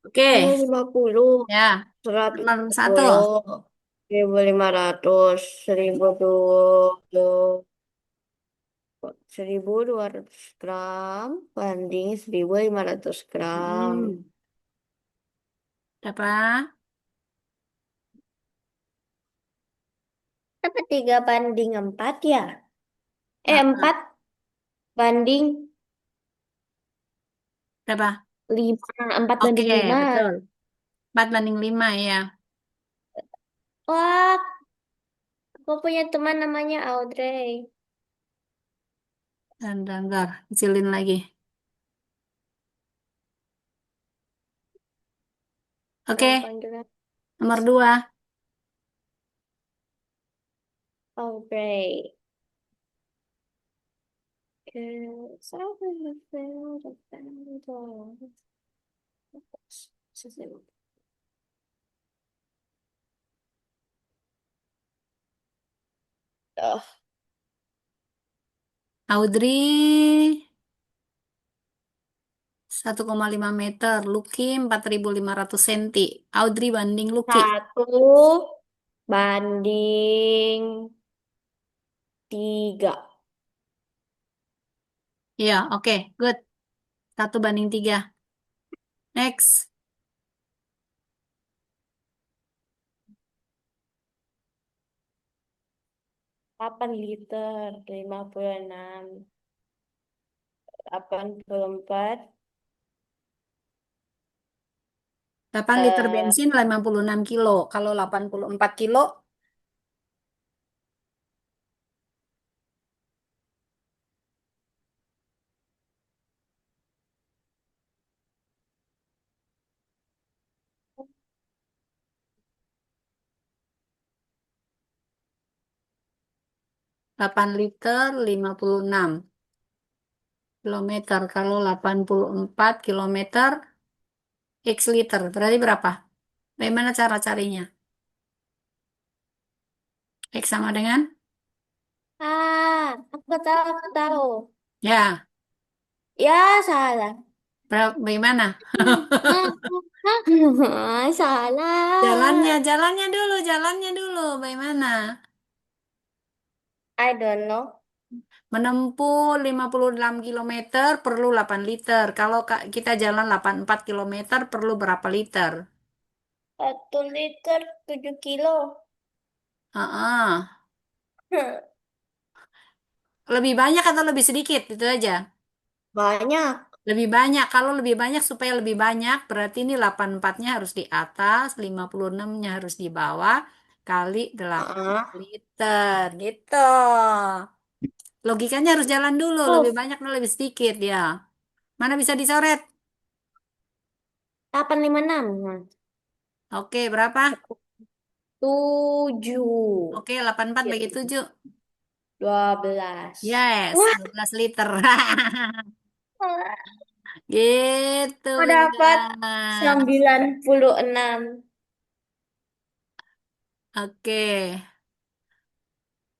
Oke, 50, ya. seratus Nomor satu. sepuluh, 1.500, 1.200 gram banding 1.500 gram. Hmm. Berapa? Apa 3 banding 4 ya? Ah, ah. 4 banding Berapa? 5, 4 Oke, banding 5. betul. 4/5 ya. Wah, aku punya teman namanya Audrey. Dan kecilin lagi. Nama Oke, panggilan nomor 2. Audrey. Oke, oh, Audrey 1,5 meter. Lucky 4.500 cm. Audrey banding Lucky. 1 banding 3. Iya, oke, good. 1/3. Next. 8 liter, 56, 84, 8 liter eh, bensin 56 kilo. Kalau 84 kilo, 8 liter 56 kilometer. Kalau 84 kilometer, X liter. Berarti berapa? Bagaimana cara carinya? X sama dengan? aku tahu, aku tahu. Ya, Ya, salah. bagaimana? Salah. Jalannya dulu. Bagaimana? I don't know. Menempuh 56 kilometer perlu 8 liter. Kalau kita jalan 84 kilometer perlu berapa liter? 1 liter 7 kilo. Ah, lebih banyak atau lebih sedikit? Itu aja. Banyak. Lebih banyak. Kalau lebih banyak supaya lebih banyak, berarti ini 84-nya harus di atas, 56-nya harus di bawah, kali 8 Ah, liter. Gitu. Logikanya harus jalan dulu, lebih oh, banyak atau lebih sedikit ya. Mana bisa dicoret? 856. Oke, berapa? 7. Oke, 84 bagi 7. 12. Yes, Wah, 12 liter. Gitu, aku Bunda. dapat 96. Oke,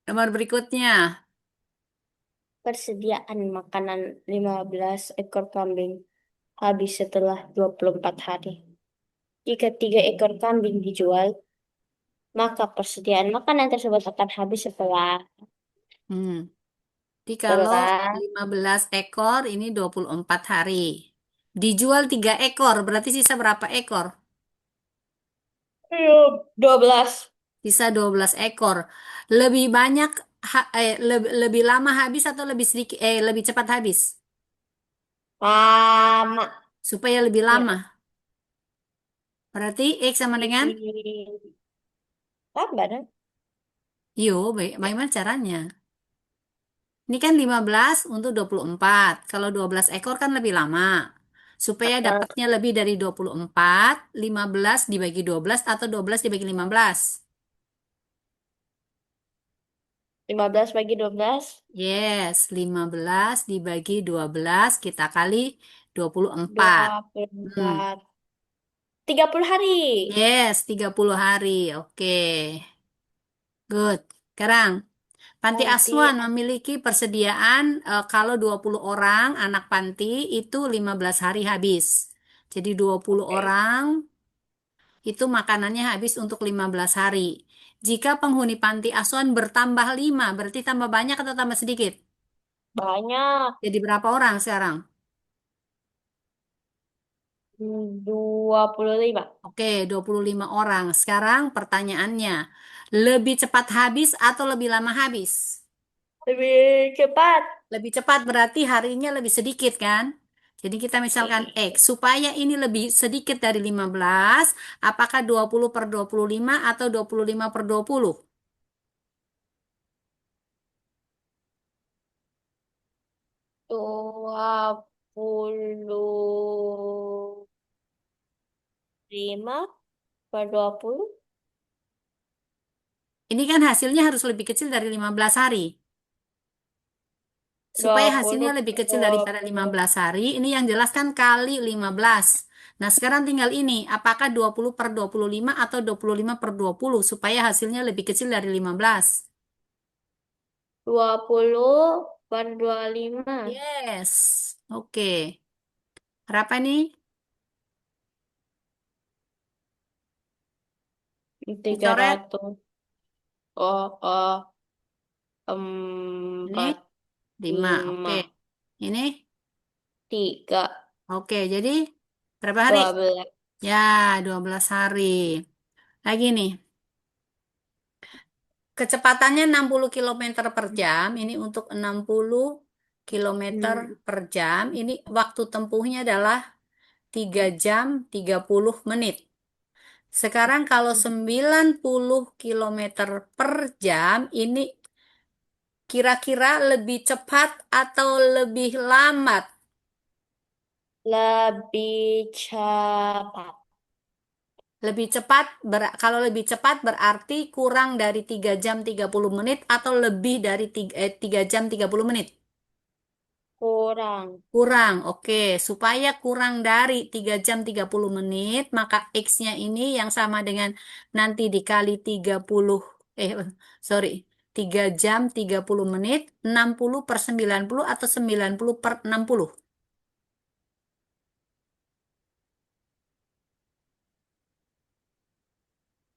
nomor berikutnya. Persediaan makanan 15 ekor kambing habis setelah 24 hari. Jika 3 ekor kambing dijual, maka persediaan makanan tersebut akan habis setelah Hmm. Jadi kalau setelah 15 ekor ini 24 hari. Dijual 3 ekor, berarti sisa berapa ekor? 12. Sisa 12 ekor. Lebih banyak lebih lama habis atau lebih sedikit lebih cepat habis? Lama. Supaya lebih Ya. lama. Berarti X sama dengan Sabar. Ya. bagaimana caranya? Ini kan 15 untuk 24. Kalau 12 ekor kan lebih lama. Supaya Ah, dapatnya lebih dari 24, 15 dibagi 12 atau 12 dibagi 15. 15 bagi 12. Yes, 15 dibagi 12 kita kali 24. dua puluh Hmm. empat 30 hari. Yes, 30 hari. Oke, good. Sekarang, Panti Nanti Asuhan memiliki persediaan kalau 20 orang anak panti itu 15 hari habis. Jadi 20 Oke. orang itu makanannya habis untuk 15 hari. Jika penghuni panti asuhan bertambah 5, berarti tambah banyak atau tambah sedikit? Banyak. Jadi berapa orang sekarang? 25. Oke, 25 orang. Sekarang pertanyaannya, lebih cepat habis atau lebih lama habis? Lebih cepat. Lebih cepat berarti harinya lebih sedikit kan? Jadi kita misalkan X, supaya ini lebih sedikit dari 15, apakah 20 per 25 atau 25 per 20? 25 per 20. Ini kan hasilnya harus lebih kecil dari 15 hari. dua Supaya hasilnya puluh lebih per kecil dua daripada puluh 15 hari, ini yang jelas kan kali 15. Nah, sekarang tinggal ini, apakah 20 per 25 atau 25 per 20 supaya hasilnya lebih kecil dari 15? 20 per 25. Yes. Oke. Berapa nih? tiga Dicoret. ratus Oh, oh, Ini empat 5. Oke. lima Ini. tiga Oke. Jadi berapa hari? 12. Ya, 12 hari. Lagi nih. Kecepatannya 60 kilometer per jam. Ini untuk 60 kilometer Hmm. per jam. Ini waktu tempuhnya adalah 3 jam 30 menit. Sekarang kalau 90 kilometer per jam, ini kira-kira lebih cepat atau lebih lambat? Lebih cepat. Lebih cepat, kalau lebih cepat berarti kurang dari 3 jam 30 menit atau lebih dari 3 jam 30 menit? Kurang. Kurang, oke. Supaya kurang dari 3 jam 30 menit, maka X-nya ini yang sama dengan nanti dikali 30, eh, sorry, 3 jam 30 menit, 60 per 90 atau 90 per 60.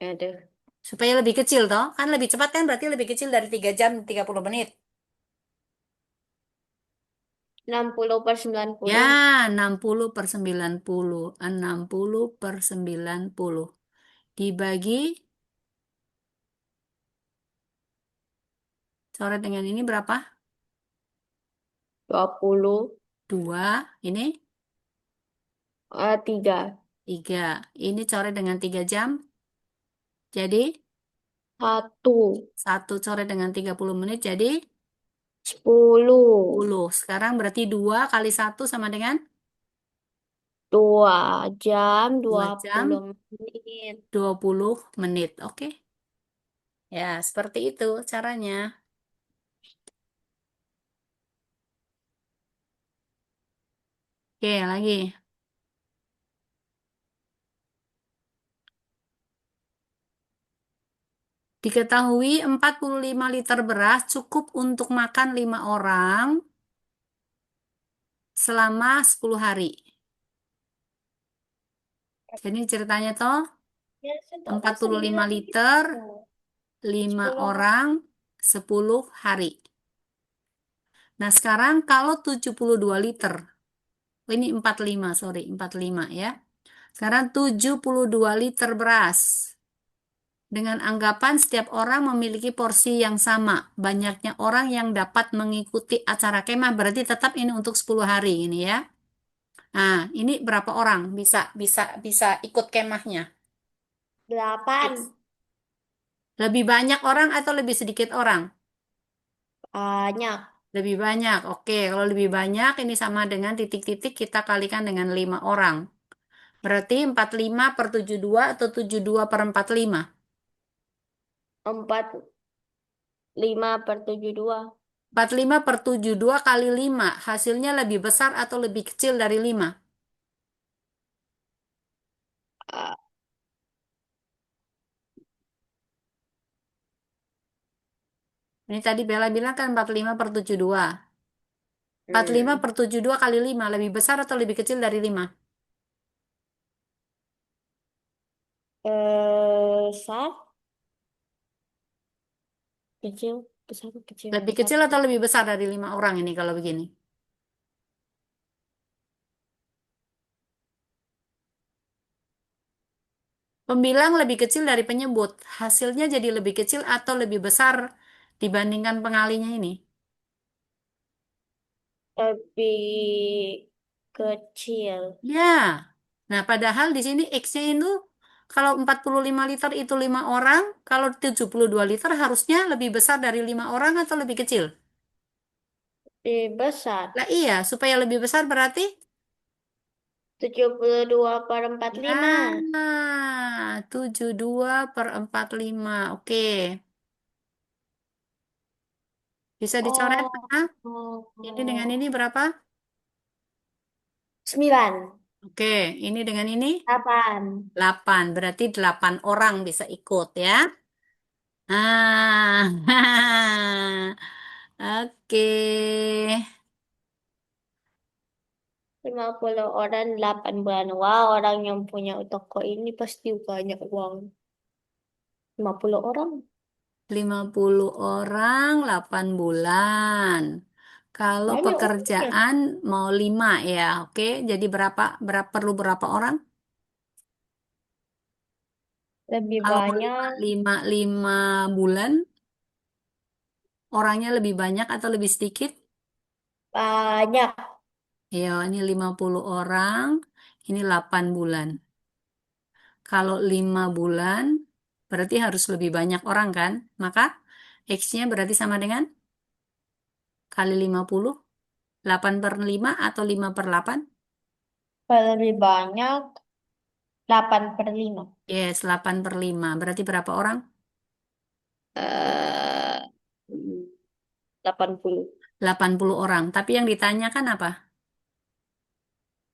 Aduh. Supaya lebih kecil toh, kan lebih cepat kan berarti lebih kecil dari 3 jam 30 menit. 60 per 90. Ya, 60 per 90. 60 per 90. Dibagi, coret dengan ini berapa? 20. 2. Ini 3. 3. Ini coret dengan 3 jam. Jadi 1. 1 coret dengan 30 menit jadi 10. 10. Sekarang berarti 2 kali 1 sama dengan 2 jam dua 2 puluh jam menit. 20 menit. Oke. Ya, seperti itu caranya. Oke, lagi. Diketahui 45 liter beras cukup untuk makan 5 orang selama 10 hari. Jadi ceritanya toh Ya, sudah kan 45 9 liter itu. 5 10 hari. orang 10 hari. Nah, sekarang kalau 72 liter, oh, ini 45, sorry, 45 ya. Sekarang 72 liter beras. Dengan anggapan setiap orang memiliki porsi yang sama. Banyaknya orang yang dapat mengikuti acara kemah berarti tetap ini untuk 10 hari ini ya. Nah, ini berapa orang bisa bisa bisa ikut kemahnya? 8. Lebih banyak orang atau lebih sedikit orang? Banyak. Lebih banyak. Oke, kalau lebih banyak ini sama dengan titik-titik kita kalikan dengan 5 orang. Berarti 45 per 72 atau 72 per 45. 45 per 72. 45 per 72 kali 5. Hasilnya lebih besar atau lebih kecil dari 5? Ah, Ini tadi Bella bilang kan 45 per 72. 45 hmm. per 72 kali 5 lebih besar atau lebih kecil dari 5? Besar, kecil, besar, kecil, Lebih besar. kecil atau lebih besar dari 5 orang ini kalau begini? Pembilang lebih kecil dari penyebut. Hasilnya jadi lebih kecil atau lebih besar dibandingkan pengalinya ini? Lebih kecil. Ya. Nah, padahal di sini X-nya itu kalau 45 liter itu 5 orang, kalau 72 liter harusnya lebih besar dari 5 orang atau lebih kecil? Lebih besar. Lah iya, supaya lebih besar berarti 72/45. ya 72/45. Oke. Bisa dicoret Oh, nah? Ini dengan oh. ini berapa? 9. Oke, ini dengan ini 8. 8. Berarti 8 orang bisa ikut ya. Ah, oke. 50 orang 8 bulan. Wah, orang yang punya toko ini pasti banyak uang. 50 orang. 50 orang 8 bulan. Kalau Banyak uangnya. pekerjaan mau 5 ya, oke. Jadi perlu berapa orang? Lebih Kalau mau banyak. lima bulan, orangnya lebih banyak atau lebih sedikit? Banyak. Ya, ini 50 orang, ini 8 bulan. Kalau 5 bulan, berarti harus lebih banyak orang kan? Maka X-nya berarti sama dengan kali 50, 8/5 atau 5/8? Kalau lebih banyak. 8/5. Yes, 8/5. Berarti berapa orang? Eh, 80. 80 orang. Tapi yang ditanyakan apa?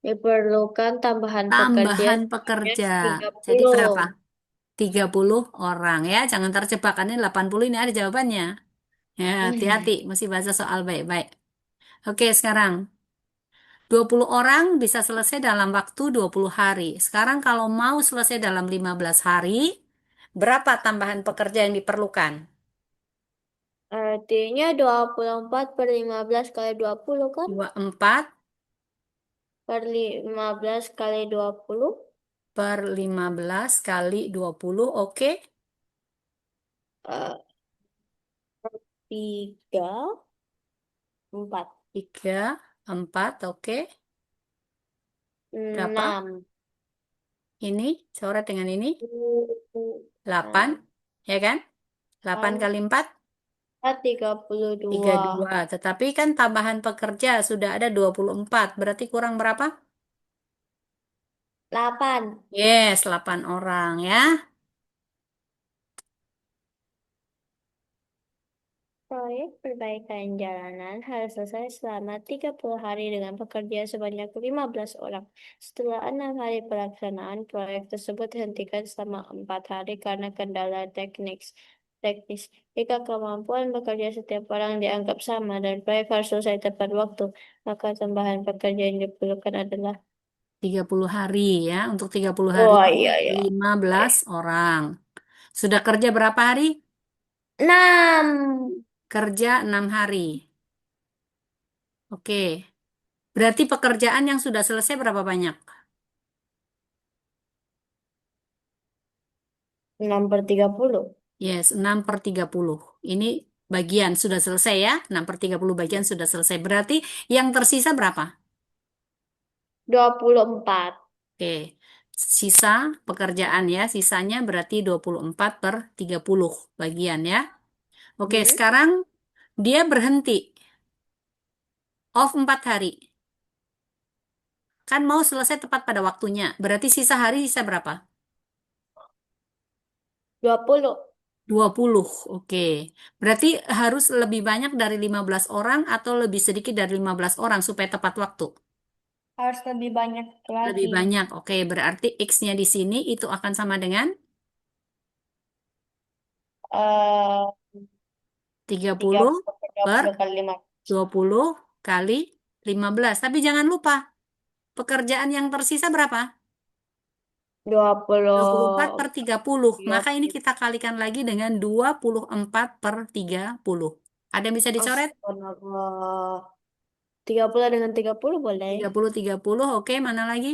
Diperlukan tambahan pekerja Tambahan sebanyak pekerja. Jadi 30. berapa? 30 orang ya. Jangan terjebak. Kan ini 80 ini ada jawabannya. Ya, hati-hati. Mesti baca soal baik-baik. Oke, sekarang. 20 orang bisa selesai dalam waktu 20 hari. Sekarang kalau mau selesai dalam 15 hari, berapa tambahan pekerja yang diperlukan? Artinya 24/15 kali 20 kan? 24 Per 15 kali 20. per 15 kali 20. Oke. eh, 3, 4, 3, 4, oke. Berapa? 6. Ini, coret dengan ini. 8, 6, ya kan? 8 kali 4, 32. 32. Tetapi kan tambahan pekerja sudah ada 24. Berarti kurang berapa? 8. Yes, 8 orang ya. Proyek perbaikan jalanan harus selesai selama 30 hari dengan pekerja sebanyak 15 orang. Setelah 6 hari pelaksanaan, proyek tersebut dihentikan selama 4 hari karena kendala teknis. Jika kemampuan bekerja setiap orang dianggap sama dan proyek harus selesai tepat waktu, maka tambahan pekerja yang diperlukan adalah 30 hari ya. Untuk 30 hari oh iya iya. 15 orang. Sudah kerja berapa hari? 6. Kerja 6 hari. Oke. Berarti pekerjaan yang sudah selesai berapa banyak? 6/30. Yes, 6/30. Ini bagian sudah selesai ya. 6/30 bagian sudah selesai. Berarti yang tersisa berapa? 24. Oke. Sisa pekerjaan ya. Sisanya berarti 24/30 bagian ya. Oke, Hmm. sekarang dia berhenti. Off 4 hari. Kan mau selesai tepat pada waktunya. Berarti sisa hari sisa berapa? 20. 20. Oke. Berarti harus lebih banyak dari 15 orang atau lebih sedikit dari 15 orang supaya tepat waktu. Harus lebih banyak Lebih lagi. banyak. Oke, berarti X-nya di sini itu akan sama dengan eh tiga tiga puluh puluh per dua per puluh kali 5. 20 kali 15. Tapi jangan lupa, pekerjaan yang tersisa berapa? 20, 24 per 30. dua Maka ini kita kalikan lagi dengan 24 per 30. Ada yang bisa dicoret? Astaga. 30 dengan 30 boleh. 30 oke, mana lagi?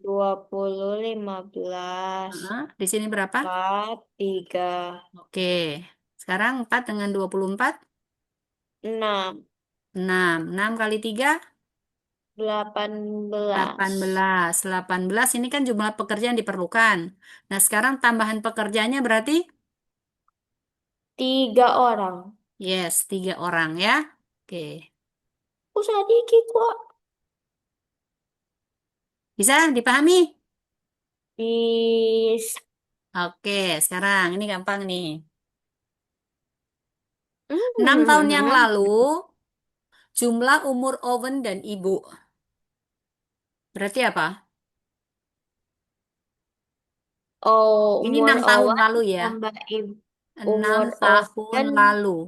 20, 15, Heeh, di sini berapa? 4, 3, Oke. Sekarang 4 dengan 24. 6, 6. 6 kali 3, 18. 18. 18 ini kan jumlah pekerja yang diperlukan. Nah, sekarang tambahan pekerjanya berarti? 3 orang. Yes, 3 orang ya. Oke. Usah dikit kok. Bisa dipahami? Bis. Oke, sekarang ini gampang nih. 6 tahun yang Hmm. lalu, jumlah umur Owen dan ibu. Berarti apa? Oh, Ini umur 6 tahun Owen lalu ya. tambah enam umur tahun Owen lalu.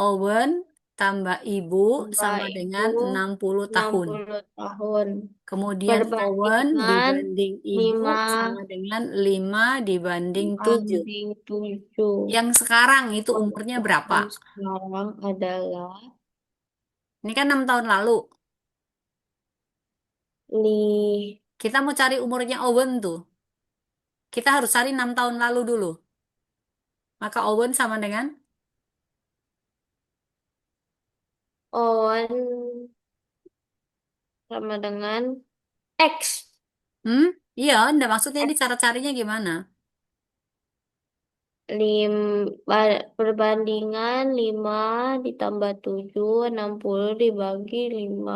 Owen tambah ibu tambah sama ibu dengan 60 enam tahun. puluh tahun. Kemudian Owen Perbandingan dibanding ibu 5 sama dengan 5 dibanding 7. banding 7. Yang sekarang itu umurnya berapa? Pertanyaan sekarang adalah Ini kan 6 tahun lalu. nih Kita mau cari umurnya Owen tuh. Kita harus cari 6 tahun lalu dulu. Maka Owen sama dengan, Owen sama dengan X. hmm? Iya, enggak maksudnya ini cara carinya gimana? Perbandingan 5 ditambah 7 60 dibagi 5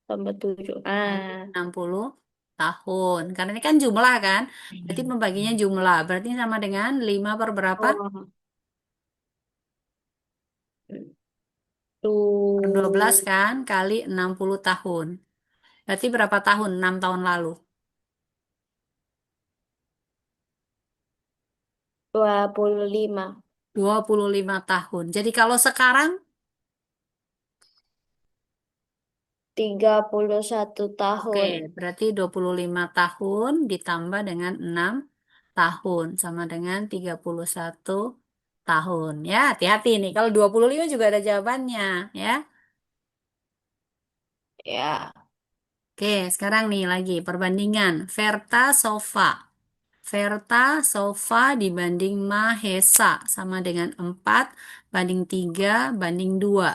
tambah 7. Kali 60 tahun. Karena ini kan jumlah kan. Berarti membaginya jumlah. Berarti sama dengan 5 per berapa? Oh, Per 12 tuh kan kali 60 tahun. Berarti berapa tahun? 6 tahun lalu. 25. 25 tahun. Jadi kalau sekarang, 31 oke, tahun. berarti 25 tahun ditambah dengan 6 tahun. Sama dengan 31 tahun. Ya, hati-hati nih. Kalau 25 juga ada jawabannya. Ya. Ya, Oke, sekarang nih lagi perbandingan Verta Sofa. Verta Sofa dibanding Mahesa sama dengan 4 banding 3 banding 2.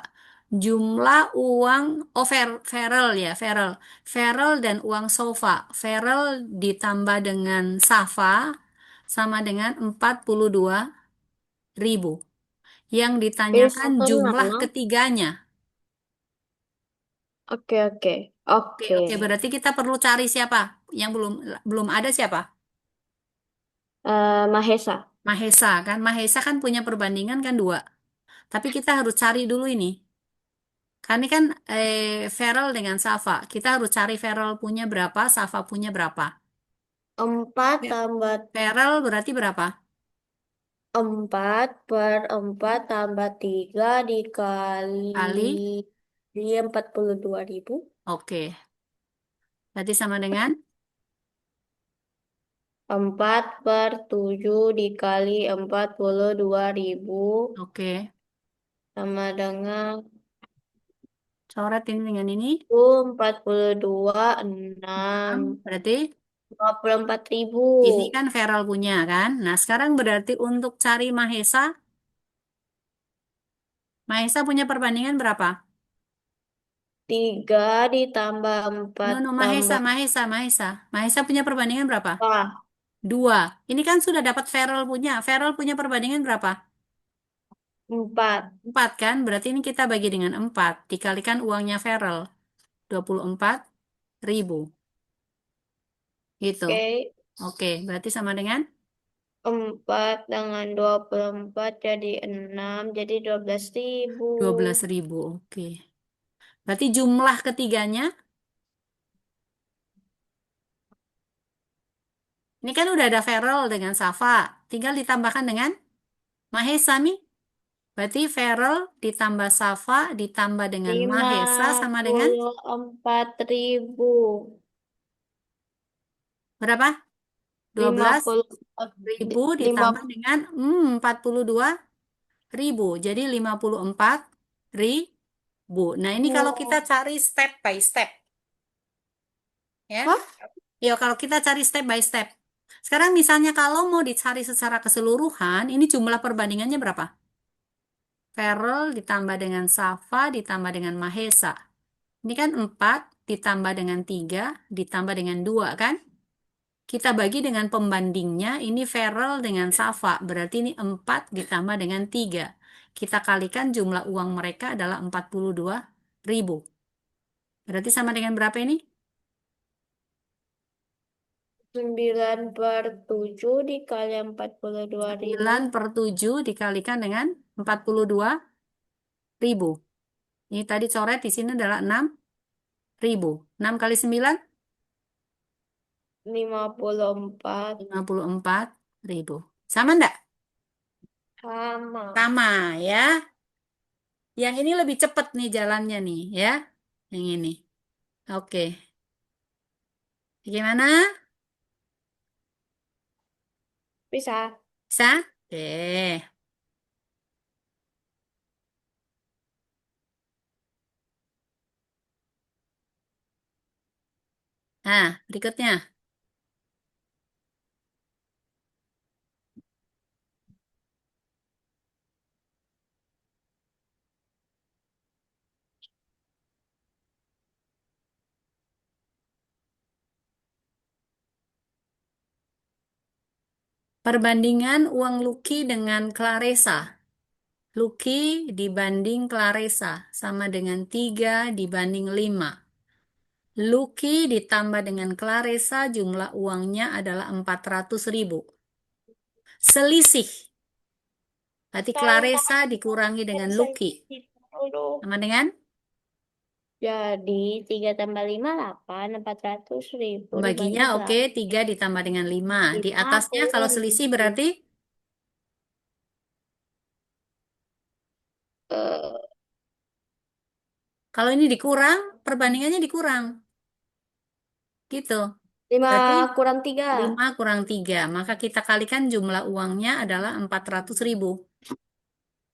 Jumlah uang, oh Feral ya, Feral. Feral dan uang Sofa. Feral ditambah dengan Safa sama dengan 42.000. Yang pilih ditanyakan satu jumlah nama. ketiganya. Oke, oke. Oke, Oke. oke, berarti kita perlu cari siapa? Yang belum belum ada siapa? Mahesa. Mahesa kan, Mahesa kan punya perbandingan kan dua. Tapi kita harus cari dulu ini. Kan ini kan Feral dengan Safa. Kita harus cari Feral punya berapa, Safa punya berapa. 4 Fe- tambah Feral berarti berapa? 4 per 4 tambah 3 Kali, dikali dia 42.000. oke. Berarti sama dengan, 4 per 7 dikali 42.000 oke. sama dengan Coret ini dengan ini. 42, 6, 6, berarti 24.000. ini kan Feral punya kan. Nah, sekarang berarti untuk cari Mahesa, Mahesa punya perbandingan berapa? 3 ditambah No, 4 no, Mahesa, tambah Mahesa, Mahesa. Mahesa punya perbandingan berapa? apa? 2. Ini kan sudah dapat Feral punya. Feral punya perbandingan berapa? 4. 4 kan? Berarti ini kita bagi dengan 4. Dikalikan uangnya Feral. 24.000. Gitu. Oke. Oke, berarti sama dengan 4 dengan 24 jadi 6 jadi 12.000. 12.000. Oke. Berarti jumlah ketiganya, ini kan udah ada Feral dengan Safa. Tinggal ditambahkan dengan Mahesa nih. Berarti Feral ditambah Safa ditambah dengan lima Mahesa sama dengan puluh empat ribu. berapa? Dua lima belas puluh ribu lima ditambah dengan 42.000. Jadi 54.000. Nah, ini kalau kita puluh. cari step by step, ya. Hah? Ya, kalau kita cari step by step. Sekarang misalnya kalau mau dicari secara keseluruhan, ini jumlah perbandingannya berapa? Feral ditambah dengan Safa ditambah dengan Mahesa. Ini kan 4 ditambah dengan 3 ditambah dengan 2 kan? Kita bagi dengan pembandingnya, ini Feral dengan Safa. Berarti ini 4 ditambah dengan 3. Kita kalikan jumlah uang mereka adalah 42.000. Berarti sama dengan berapa ini? 9/7 dikali 42.000. 9 per 7 dikalikan dengan 42.000. Ini tadi coret di sini adalah 6.000. 6 kali 9, 54 54.000. Sama enggak? sama. Sama ya. Yang ini lebih cepat nih jalannya nih ya. Yang ini. Oke. Gimana? Bisa. Bisa? Oke. Nah, berikutnya. Perbandingan uang Lucky dengan Claresa. Lucky dibanding Claresa sama dengan 3 dibanding 5. Lucky ditambah dengan Claresa jumlah uangnya adalah 400.000. Selisih. Berarti Karena Claresa dikurangi dengan Lucky. sedikit dulu. Sama dengan Jadi 3 tambah 5 8 400.000 pembaginya dibagi oke 8. 3 ditambah dengan 5. Di lima atasnya puluh kalau selisih ribu. berarti Eh, kalau ini dikurang, perbandingannya dikurang. Gitu. lima Berarti kurang 3. 5 kurang 3. Maka kita kalikan jumlah uangnya adalah 400.000.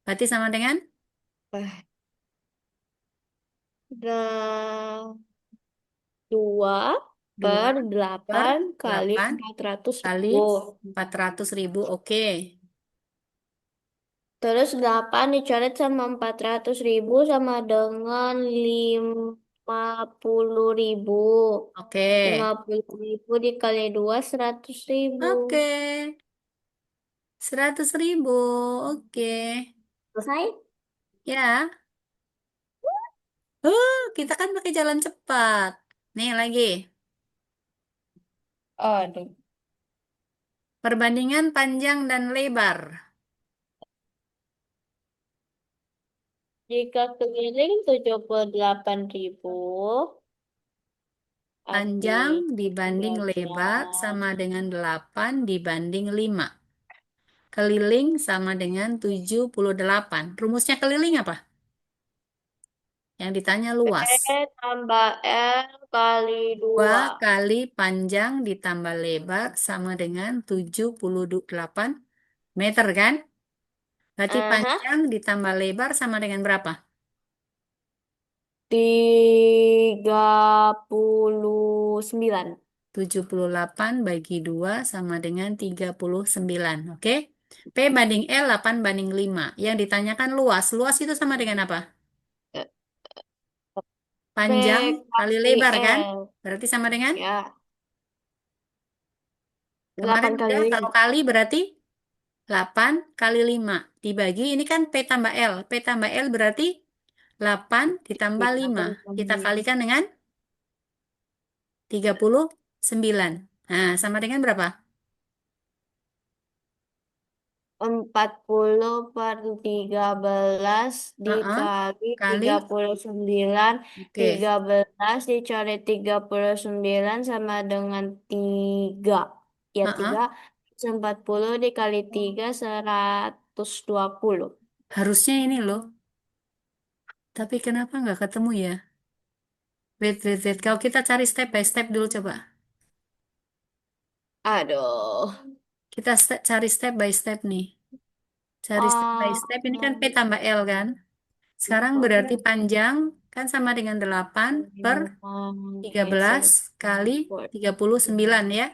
Berarti sama dengan Nah, 2 2 per per 8 kali 8 kali 400.000. 400.000. Oke. Terus 8 dicoret sama 400.000 sama dengan 50.000. Oke. 50.000 dikali 2 100.000. Oke. 100.000. Oke. Selesai? Ya. Kita kan pakai jalan cepat. Nih lagi. Aduh. Perbandingan panjang dan lebar. Jika keliling 78.000 Panjang habis dibanding lebar 13. sama dengan 8 dibanding 5. Keliling sama dengan 78. Rumusnya keliling apa? Yang ditanya luas. Tambah L kali 2 2. kali panjang ditambah lebar sama dengan 78 meter kan? Berarti Aha. panjang ditambah lebar sama dengan berapa? 39. 78 bagi 2 sama dengan 39. Oke? P banding L 8 banding 5. Yang ditanyakan luas. Luas itu sama dengan apa? Eh, P Panjang kali kali lebar kan? L. Berarti sama dengan? Ya, Kemarin 8 kali udah kalau 5. kali berarti 8 kali 5. Dibagi ini kan P tambah L. P tambah L berarti 8 ditambah 5. Kita kalikan dengan 39. Nah, sama dengan berapa? 40/13 Heeh, dikali kali. 39. Oke. 13 dicoret 39 sama dengan 3. Ya, Heeh. 3. 40 dikali 3 120. Harusnya ini loh. Tapi kenapa nggak ketemu ya? Wait, wait, wait. Kalau kita cari step by step dulu coba. Aduh. Kita cari step by step nih. Cari step by Oh, step. Ini kan P tambah L kan? Sekarang berarti panjang kan sama dengan 8 per 13 kali 39 ya.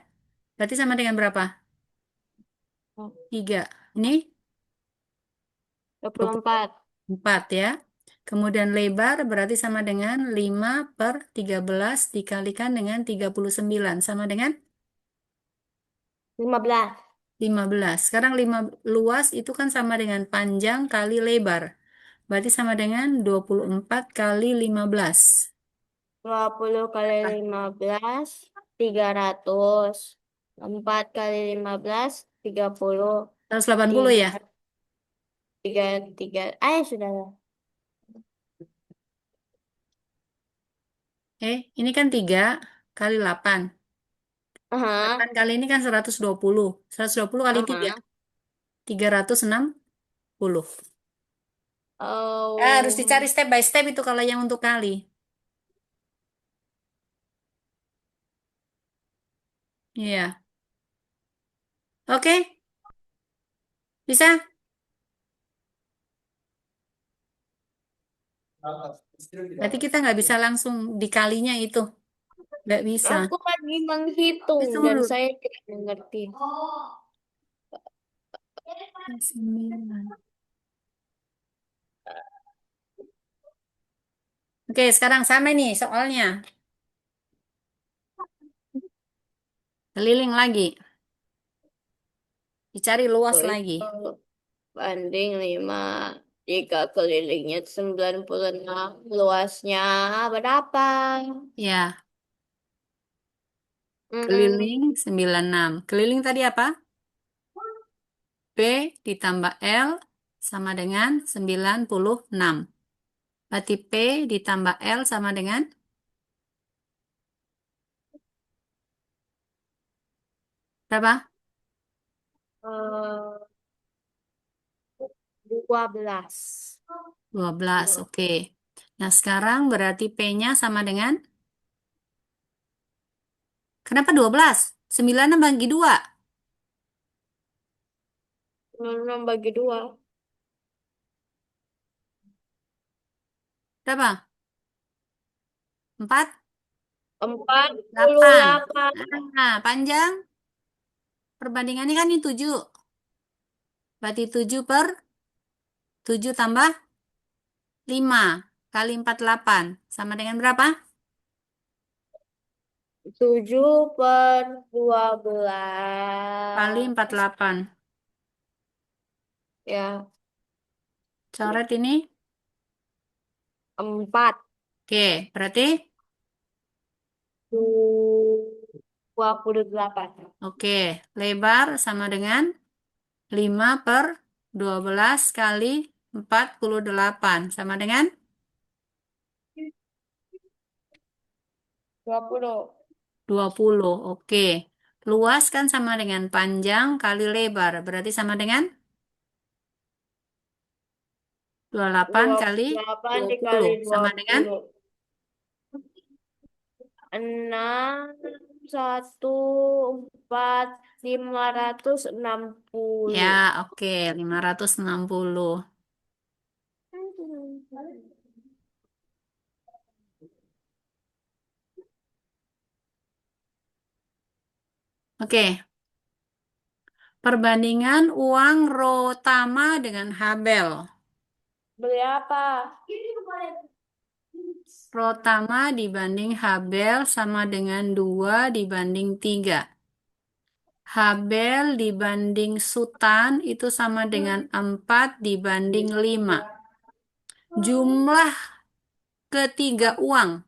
Berarti sama dengan berapa? 3. Ini 24. 4 ya. Kemudian lebar berarti sama dengan 5 per 13 dikalikan dengan 39. Sama dengan 15. 15. Sekarang 5 luas itu kan sama dengan panjang kali lebar. Berarti sama dengan 24 kali 15. 20 kali Berapa? 15, 300. 4 kali 15, 30. 180 Tiga, ya? tiga, tiga. Sudah. Ini kan 3 kali 8. Aha, 8 kali ini kan 120. 120 kali 3. aha. 360. Harus dicari Oh, step by step itu kalau yang untuk kali. Iya. Oke, bisa? Berarti kita nggak bisa langsung dikalinya itu. Nggak bisa. aku lagi menghitung Tunggu dan dulu. saya tidak mengerti. 9. Oke, sekarang sama nih soalnya. Keliling lagi. Dicari luas lagi. Itu banding 5. Jika kelilingnya 96, luasnya berapa? Ya, keliling Mm-mm. 96. Keliling tadi apa? P ditambah L sama dengan 96. Berarti P ditambah L sama dengan berapa? Eh, 12. 12. Oke. Nah, sekarang berarti P-nya sama dengan kenapa 12? 9 bagi 2. 6 bagi 2. Berapa? 4, Empat puluh 8. delapan. Nah, panjang perbandingannya kan ini 7. Berarti 7 per 7 tambah 5 kali 48. Sama dengan berapa? 7/12. Kali 48. Ya, Coret ini. 4. Oke, berarti 28. oke, lebar sama dengan 5 per 12 kali 48. Sama dengan 20. 20. Oke. Luas kan sama dengan panjang kali lebar. Berarti sama dengan 28 dua kali puluh delapan 20. dikali dua Sama dengan puluh 6, 1, 4, 560. ya, oke, 560. Oke, perbandingan uang Rotama dengan Habel. Beli apa? Rotama dibanding Habel sama dengan 2 dibanding 3. Habel dibanding Sutan itu sama dengan 4 dibanding 5. Jumlah ketiga uang.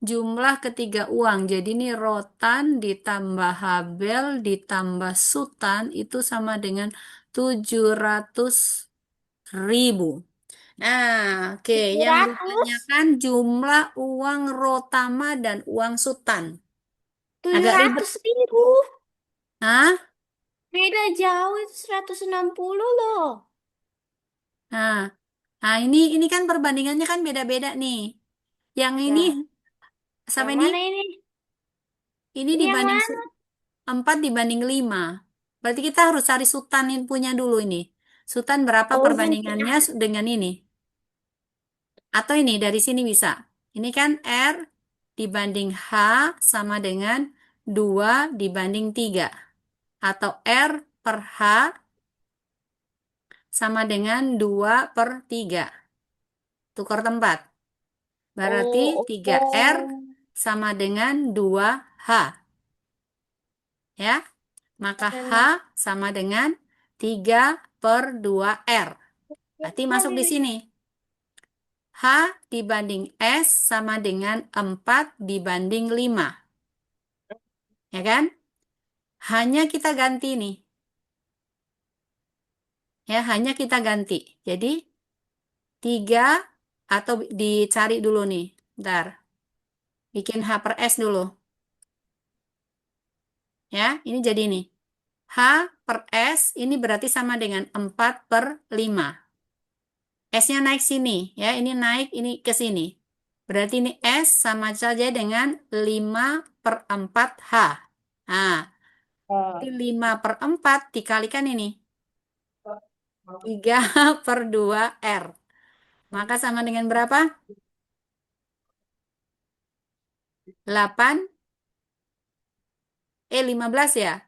Jumlah ketiga uang. Jadi ini Rotan ditambah Habel ditambah Sutan itu sama dengan 700.000. Nah, oke. tujuh Yang ratus ditanyakan jumlah uang Rotama dan uang Sutan. tujuh Agak ribet. ratus ribu. Hah? Beda jauh itu 160 loh. Nah, nah ini kan perbandingannya kan beda-beda nih. Yang ini Nah, sama yang ini, mana ini? ini Ini yang dibanding mana? 4 dibanding 5. Berarti kita harus cari Sultan punya dulu ini. Sultan berapa Oh, perbandingannya dengan ini? Atau ini dari sini bisa. Ini kan R dibanding H sama dengan 2 dibanding 3. Atau R per H sama dengan 2 per 3. Tukar tempat. Berarti oh, 3R oh. sama dengan 2H. Ya. Maka H Dan sama dengan 3 per 2R. Berarti masuk di ini. sini. H dibanding S sama dengan 4 dibanding 5. Ya kan? Hanya kita ganti nih. Ya, hanya kita ganti. Jadi 3 atau dicari dulu nih. Bentar. Bikin H per S dulu. Ya, ini jadi nih. H per S ini berarti sama dengan 4 per 5. S-nya naik sini. Ya, ini naik, ini ke sini. Berarti ini S sama saja dengan 5 per 4H. Nah, Oh. 5 per 4 dikalikan ini. 3 per 2R. Maka sama dengan berapa? 8, 15 ya?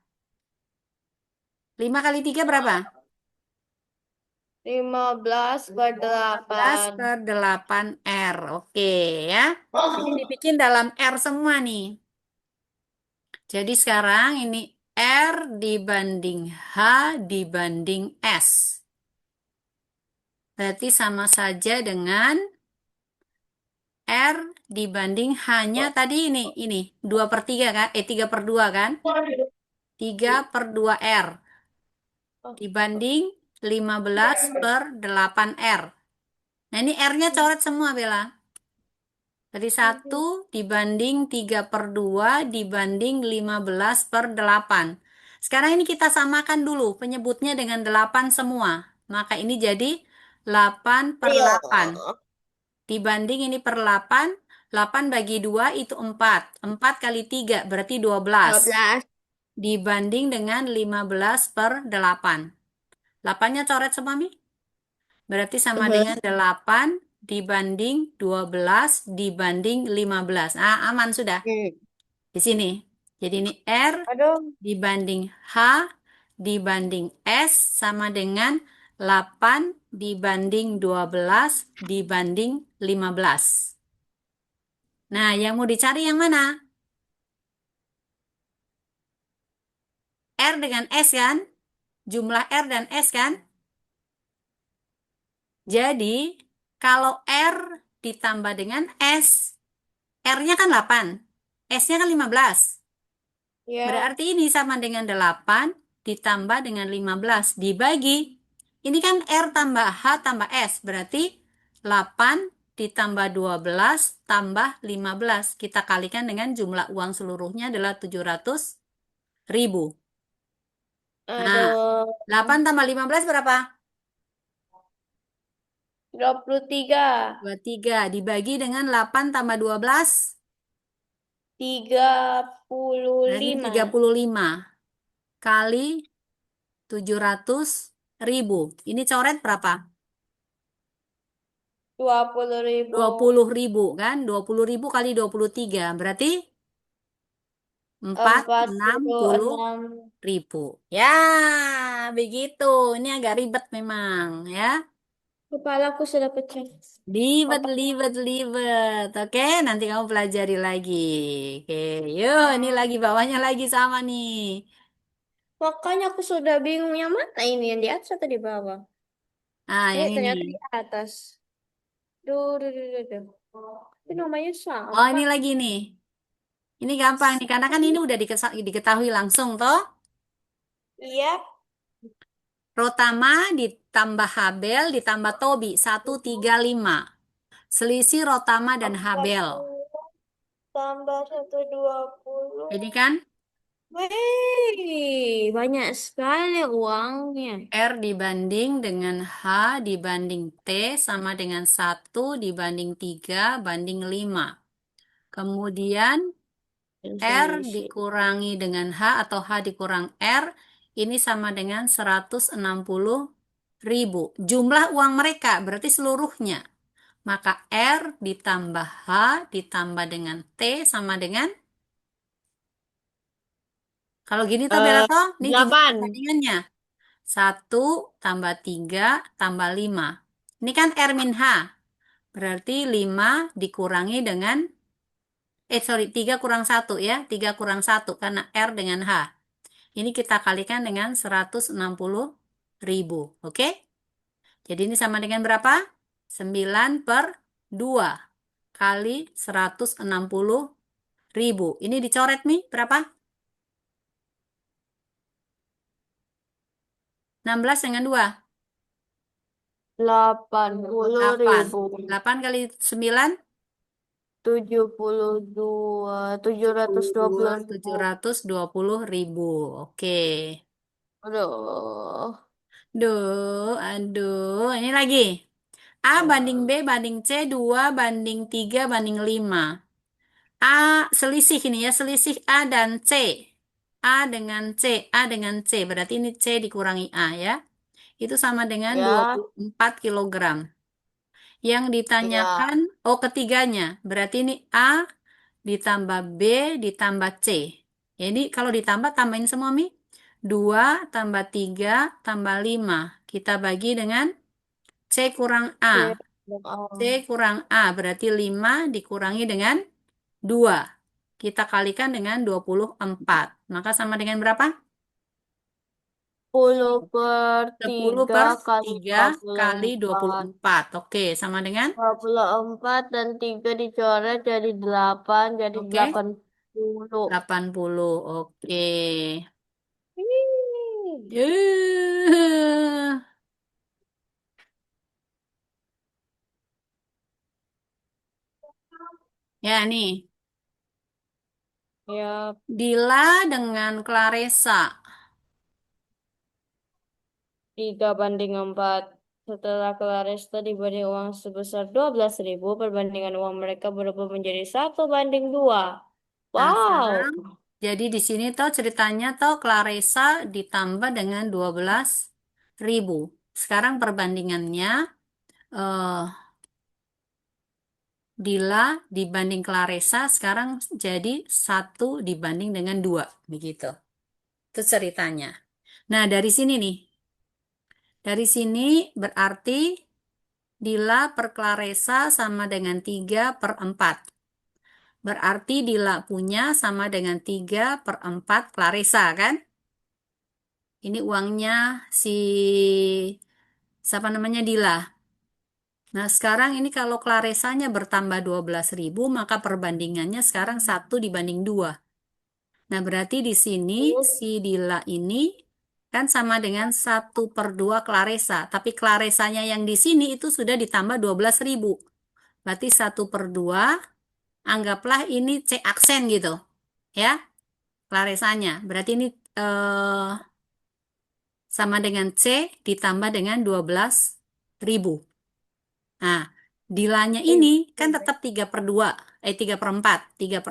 5 kali 3 berapa? 15/8. 15 per 8R. Oke ya. Ini dibikin dalam R semua nih. Jadi sekarang ini R dibanding H dibanding S. Berarti sama saja dengan R dibanding hanya tadi ini 2 per 3 kan? 3 per 2 kan? 3 per 2R dibanding 15 per 8R. Nah ini R-nya coret semua Bella. Jadi 1 dibanding 3 per 2 dibanding 15 per 8. Sekarang ini kita samakan dulu penyebutnya dengan 8 semua. Maka ini jadi 8 per Iya. 8. Dibanding ini per 8. 8 bagi 2 itu 4. 4 kali 3 berarti 12. 12. Dibanding dengan 15 per 8. 8-nya coret semua, Mi? Berarti sama dengan 8 dibanding 12 dibanding 15. Ah, aman sudah. Di sini. Jadi ini R Aduh. dibanding H dibanding S sama dengan 8 dibanding 12 dibanding 15. Nah, yang mau dicari yang mana? R dengan S kan? Jumlah R dan S kan? Jadi, kalau R ditambah dengan S, R-nya kan 8, S-nya kan 15. Ya. Berarti ini sama dengan 8 ditambah dengan 15 dibagi. Ini kan R tambah H tambah S. Berarti 8 ditambah 12 tambah 15. Kita kalikan dengan jumlah uang seluruhnya adalah 700.000. Nah, Aduh. 8 tambah 15 berapa? 23. 23 dibagi dengan 8 tambah 12. tiga puluh Berarti lima 35 kali 700.000. Ini coret berapa? 20.000. 20.000 kan? 20.000 kali 23. Berarti empat empat enam puluh puluh enam ribu. Ya, begitu. Ini agak ribet memang ya. Kepalaku sudah pecah. Libet, Otak. libet, libet. Oke, nanti kamu pelajari lagi. Oke, yuk ini lagi bawahnya lagi sama nih. Makanya aku sudah bingung yang mana ini, yang di atas atau di bawah. Ah, yang ini. Ternyata di atas. Duh, duh, duh, duh, duh. Tapi namanya Oh, sama. ini lagi nih. Ini gampang nih, karena kan ini udah diketahui langsung toh. Iya. Rotama ditambah Habel ditambah Tobi 135. Selisih Rotama dan Empat Habel. puluh tambah 120. Ini kan Wih, banyak sekali uangnya. R dibanding dengan H dibanding T sama dengan 1 dibanding 3 banding 5. Kemudian R dikurangi dengan H atau H dikurang R, ini sama dengan 160.000. Jumlah uang mereka berarti seluruhnya. Maka R ditambah H ditambah dengan T sama dengan, kalau gini toh Bella Eh, toh, ini jumlah 8. perbandingannya. 1 tambah 3 tambah 5. Ini kan R min H. Berarti 5 dikurangi dengan, sorry, 3 kurang 1 ya. 3 kurang 1 karena R dengan H. Ini kita kalikan dengan 160.000. Oke? Jadi ini sama dengan berapa? 9/2 kali 160.000. Ini dicoret nih berapa? 16 dengan 2. 80.000. 8. 8 kali 9. 72. 720.000. 720.000. Oke. Aduh. Duh, aduh. Ini lagi. A banding B banding C 2/3/5. A selisih ini ya, selisih A dan C. A dengan C, A dengan C. Berarti ini C dikurangi A ya. Itu sama dengan dua Ya, puluh empat kilogram. Yang ya. ditanyakan, oh ketiganya. Berarti ini A ditambah B ditambah C. Jadi kalau ditambah, tambahin semua Mi. 2 tambah 3 tambah 5. Kita bagi dengan C kurang A. C. C kurang A berarti 5 dikurangi dengan 2. Kita kalikan dengan 24. Maka sama dengan berapa? 10 10/3 per kali 3 dua puluh kali dua puluh empat empat. Oke, sama dengan? 24 dan 3 dicoret jadi 8, jadi Oke, 80. 80. Oke. Ih. Ya, nih. Ya, Dila dengan Claresa. 3/4. Setelah Claresta diberi uang sebesar 12.000, perbandingan uang mereka berubah menjadi 1/2. Nah, Wow. sekarang jadi di sini tuh ceritanya tuh Claresa ditambah dengan 12.000. Sekarang perbandingannya eh, Dila dibanding Claresa sekarang jadi 1 dibanding dengan 2. Begitu. Itu ceritanya. Nah, dari sini nih. Dari sini berarti Dila per Claresa sama dengan 3/4. Berarti Dila punya sama dengan 3/4 Claresa kan? Ini uangnya si siapa namanya Dila. Nah, sekarang ini kalau Claresanya bertambah 12.000, maka perbandingannya sekarang 1 dibanding 2. Nah, berarti di sini si Dila ini kan sama dengan 1/2 Claresa. Tapi Claresanya yang di sini itu sudah ditambah 12.000. Berarti 1/2, anggaplah ini C aksen gitu. Ya, Claresanya. Berarti ini eh, sama dengan C ditambah dengan 12.000. Nah, Dilanya ini kan tetap 3/2, 3/4.